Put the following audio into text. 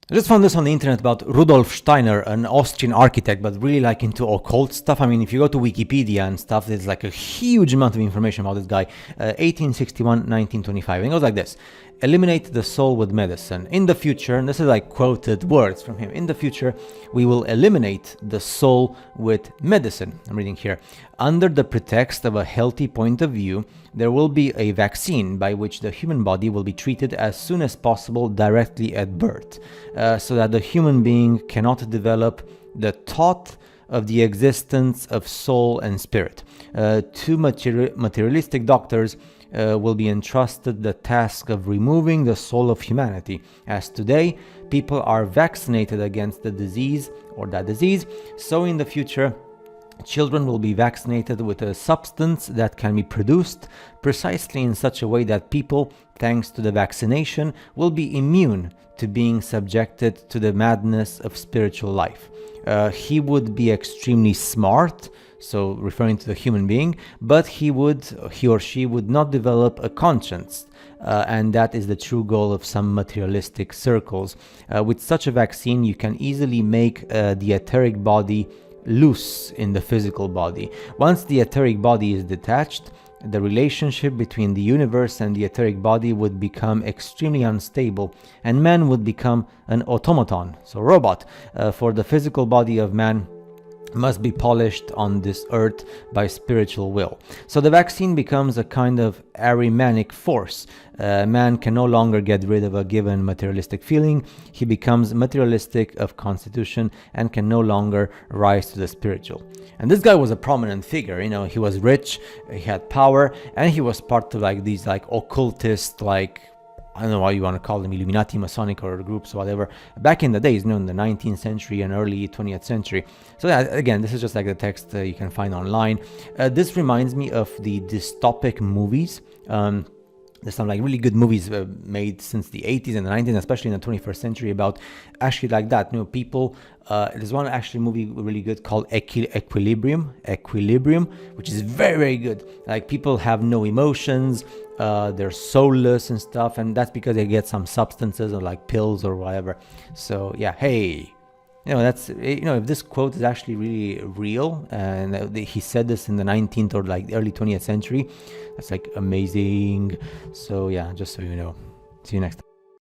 I just found this on the internet about Rudolf Steiner, an Austrian architect, but really like into occult stuff. I mean, if you go to Wikipedia and stuff, there's like a huge amount of information about this guy. 1861, 1925. And it goes like this. Eliminate the soul with medicine. In the future, and this is like quoted words from him, in the future, we will eliminate the soul with medicine. I'm reading here. Under the pretext of a healthy point of view, there will be a vaccine by which the human body will be treated as soon as possible directly at birth, so that the human being cannot develop the thought of the existence of soul and spirit. Two materialistic doctors will be entrusted the task of removing the soul of humanity. As today, people are vaccinated against the disease or that disease, so in the future, children will be vaccinated with a substance that can be produced precisely in such a way that people, thanks to the vaccination, will be immune to being subjected to the madness of spiritual life. He would be extremely smart, so referring to the human being, but he or she would not develop a conscience. And that is the true goal of some materialistic circles. With such a vaccine, you can easily make the etheric body loose in the physical body. Once the etheric body is detached, the relationship between the universe and the etheric body would become extremely unstable, and man would become an automaton, so robot, for the physical body of man must be polished on this earth by spiritual will. So the vaccine becomes a kind of Ahrimanic force. Man can no longer get rid of a given materialistic feeling. He becomes materialistic of constitution and can no longer rise to the spiritual. And this guy was a prominent figure. You know, he was rich, he had power, and he was part of like these like occultist, like, I don't know what you want to call them, Illuminati, Masonic or groups, whatever, back in the days, you know, in the 19th century and early 20th century. So yeah, again, this is just like the text you can find online. This reminds me of the dystopic movies. There's some like really good movies made since the 80s and the 90s, especially in the 21st century, about actually like that. You know, people. There's one actually movie really good called Equilibrium, which is very, very good. Like people have no emotions, they're soulless and stuff, and that's because they get some substances or like pills or whatever. So yeah, hey. You know, that's, you know, if this quote is actually really real and he said this in the 19th or like early 20th century, that's like amazing. So yeah, just so you know. See you next time.